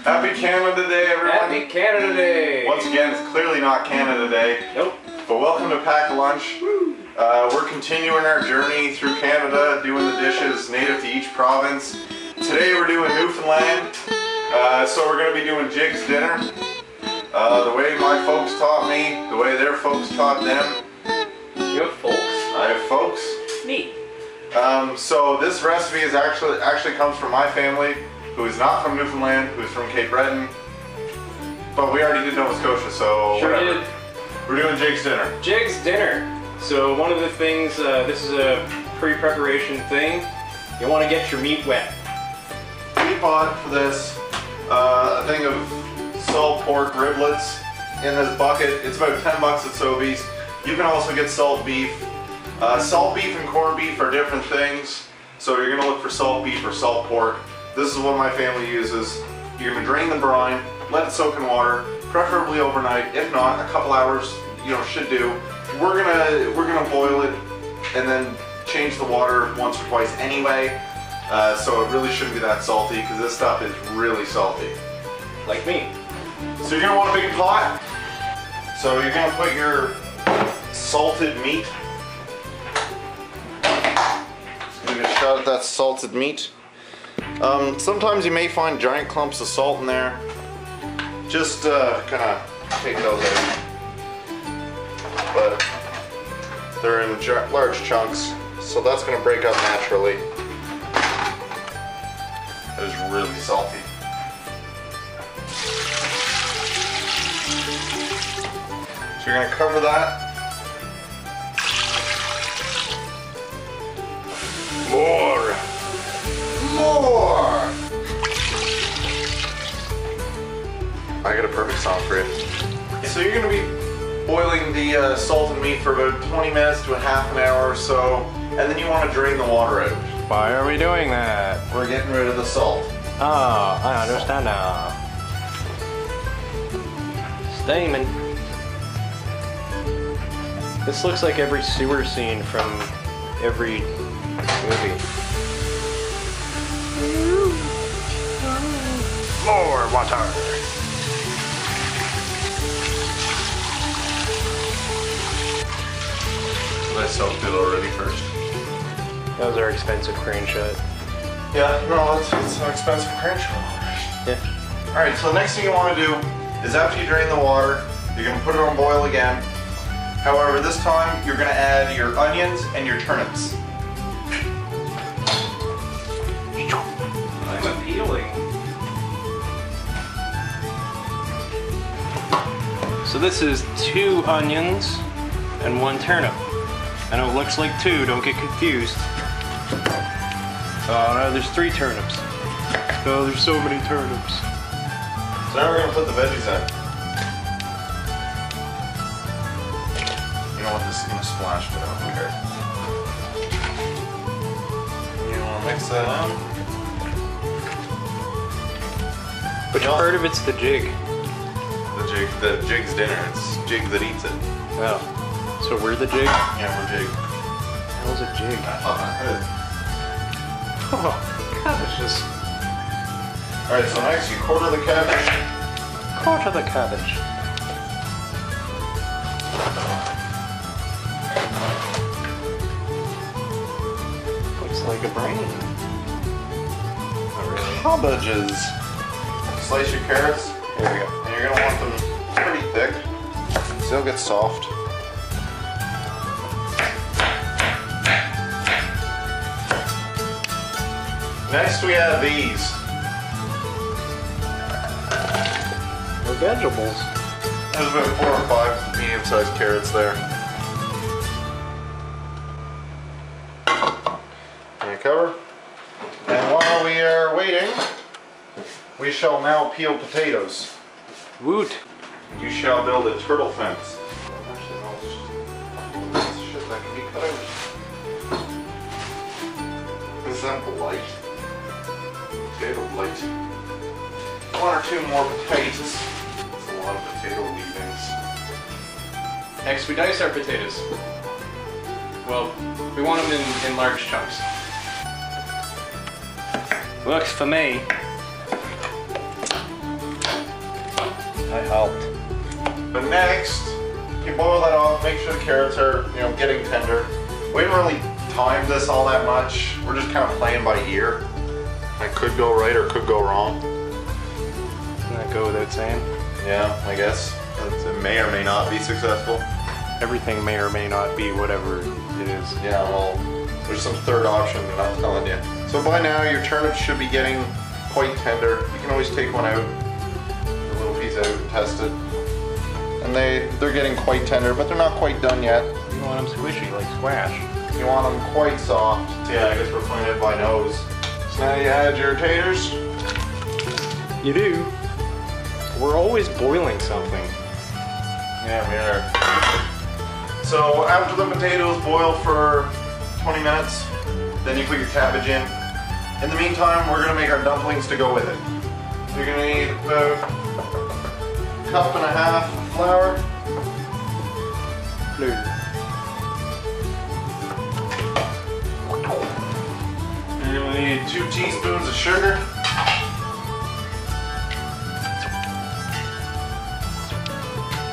Happy Canada Day, everyone. Happy Canada Day. Once again, it's clearly not Canada Day. Nope. But welcome to Pack a Lunch. We're continuing our journey through Canada, doing the dishes native to each province. Today we're doing Newfoundland. So we're going to be doing Jigg's dinner. The way my folks taught me, the way their folks taught them. You have folks? I have folks. Neat. So this recipe is actually comes from my family, who is not from Newfoundland, who is from Cape Breton. But we already did Nova Scotia, so Sure whatever. did. We're doing Jigg's dinner. Jigg's dinner. So one of the things, this is a pre-preparation thing. You want to get your meat wet. We bought for this a thing of salt pork riblets in this bucket. It's about 10 bucks at Sobeys. You can also get salt beef. Salt beef and corned beef are different things. So you're gonna look for salt beef or salt pork. This is what my family uses. You're gonna drain the brine, let it soak in water, preferably overnight. If not, a couple hours, should do. We're gonna boil it and then change the water once or twice anyway. So it really shouldn't be that salty because this stuff is really salty. Like me. So you're gonna want a big pot. So you're gonna put your salted meat. Just give it a shot at that salted meat. Sometimes you may find giant clumps of salt in there. Just kind of take those out. But they're in large chunks, so that's going to break up naturally. It is really salty. So you're going to cover that. More! I got a perfect song for you. So you're going to be boiling the salted meat for about 20 minutes to a half an hour or so, and then you want to drain the water out. Why are we doing that? We're getting rid of the salt. Oh, I understand now. Steaming. This looks like every sewer scene from every movie. More water. I soaked it already first. That was our expensive crane shot. Yeah, no, it's an expensive crane shot. Yeah. Alright, so the next thing you want to do is after you drain the water, you're going to put it on boil again. However, this time you're going to add your onions and your turnips. I'm appealing. So this is 2 onions and 1 turnip. I know it looks like 2, don't get confused. Oh no, there's 3 turnips. Oh, there's so many turnips. So now we're going to put the veggies in. You know what, this is going to splash a bit over here. You want to mix that in? Which part of it's the jig? The Jigg's dinner. It's Jigg that eats it. Oh. So we're the jig? Yeah, we're Jigg. How's a jig? Oh, cabbages. Alright, so next you quarter the cabbage. Quarter the cabbage. Looks like a brain. Not really. Cabbages. Slice your carrots. There we go. And you're going to want them pretty thick, so they'll get soft. Next we have these. The vegetables. There's about 4 or 5 medium-sized carrots there. And cover. And while we are waiting, we shall now peel potatoes. Woot. You shall build a turtle fence. Actually, no, it's just shit that can be cut out. Is that blight? Potato blight. 1 or 2 more potatoes. That's a lot of potato leavings. Next, we dice our potatoes. Well, we want them in large chunks. Works for me. you boil that off, make sure the carrots are, you know, getting tender. We didn't really time this all that much. We're just kind of playing by ear. It could go right or could go wrong. Doesn't that go without saying? Yeah, I guess. It may or may not be successful. Everything may or may not be whatever it is. Yeah, well, there's some third option that I'm telling you. So by now your turnips should be getting quite tender. You can always take one out, a little piece out and test it. And they're getting quite tender, but they're not quite done yet. You want them squishy, like squash. You want them quite soft. So yeah, I guess we're playing it by nose. So now you add your taters. You do? We're always boiling something. Yeah, we are. So after the potatoes boil for 20 minutes, then you put your cabbage in. In the meantime, we're gonna make our dumplings to go with it. You're gonna need about 1.5 cups of flour. And you're gonna need 2 teaspoons of sugar.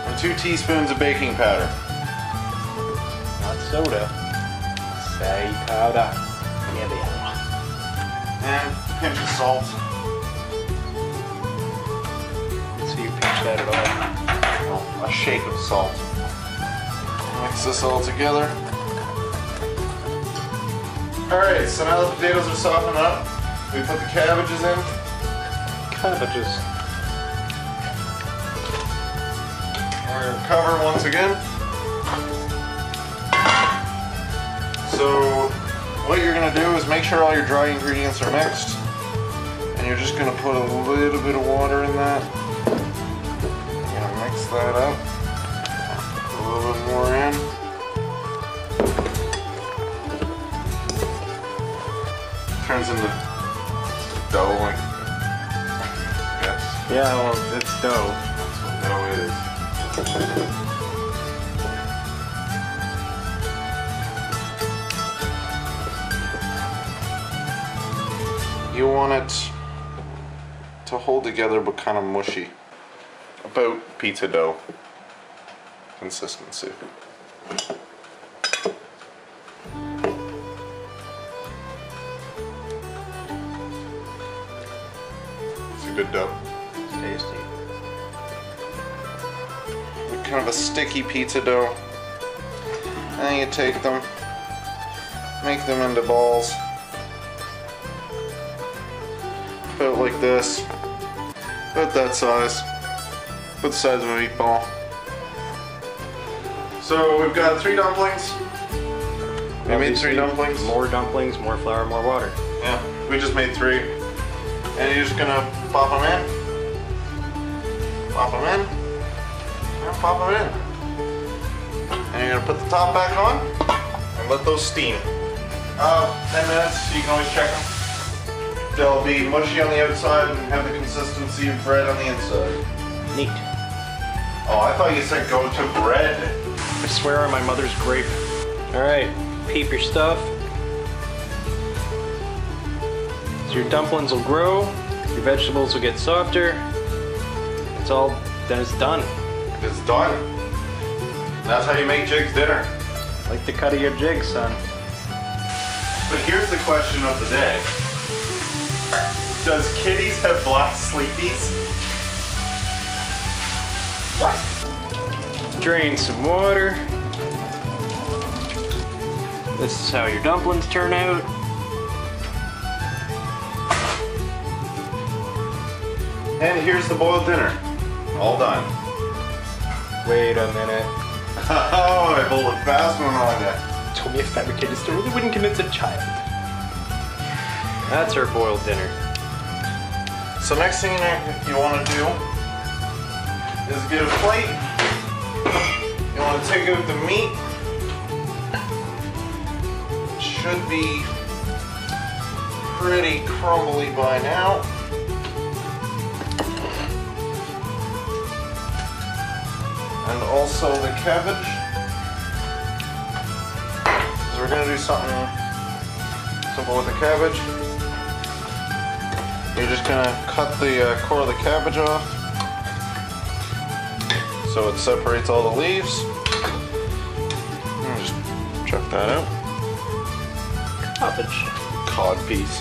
And 2 teaspoons of baking powder. Not soda. Say powder. Yeah, they are. And a pinch of salt. Let's see you pinch that at all. Well, a shake of salt. Mix this all together. Alright, so now the potatoes are softened up. We put the cabbages in. Cabbages. We're going to cover once again. So what you're going to do is make sure all your dry ingredients are mixed. And you're just going to put a little bit of water in that. You're going to mix that up. Put a little bit more in. Turns into dough, like, yes. Yeah, well, it's dough. That's what dough is. You want it to hold together but kind of mushy. About pizza dough consistency. It's a good dough. It's tasty. Kind of a sticky pizza dough. And you take them, make them into balls. About like this. About that size. About the size of a meatball. So we've got 3 dumplings. We made 3 dumplings. More dumplings, more flour, more water. Yeah, we just made 3. And you're just gonna pop them in. Pop them in. And pop them in. And you're gonna put the top back on and let those steam. 10 minutes, you can always check them. They'll be mushy on the outside and have the consistency of bread on the inside. Neat. Oh, I thought you said go to bread. I swear on my mother's grape. Alright, peep your stuff. So your dumplings will grow, your vegetables will get softer. It's all, then it's done. It's done. That's how you make Jigg's dinner. Like the cut of your jig, son. But here's the question of the day. Does kitties have black sleepies? What? Drain some water. This is how your dumplings turn out. And here's the boiled dinner. All done. Wait a minute. Oh, I pulled a fast one on you. Told me a fabricated story that wouldn't convince a child. That's our boiled dinner. So next thing you want to do is get a plate. You want to take out the meat. It should be pretty crumbly by now. And also the cabbage. So we're going to do something simple with the cabbage. You're just going to cut the core of the cabbage off so it separates all the leaves. Check that out. Fudge. Cod piece.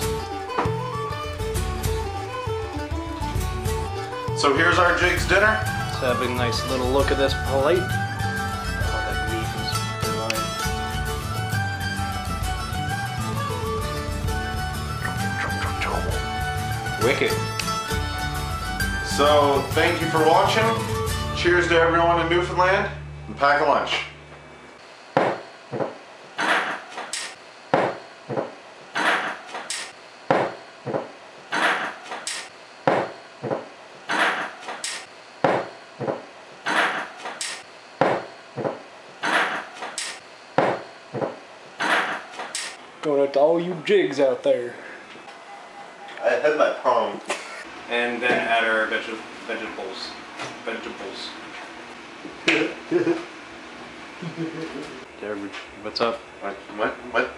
So here's our Jigg's dinner. Let's have a nice little look at this plate. All that meat is divine. Wicked. So thank you for watching. Cheers to everyone in Newfoundland, and pack a lunch. Going out to all you jigs out there. I had my tongue. And then add our vegetables. What's up? What?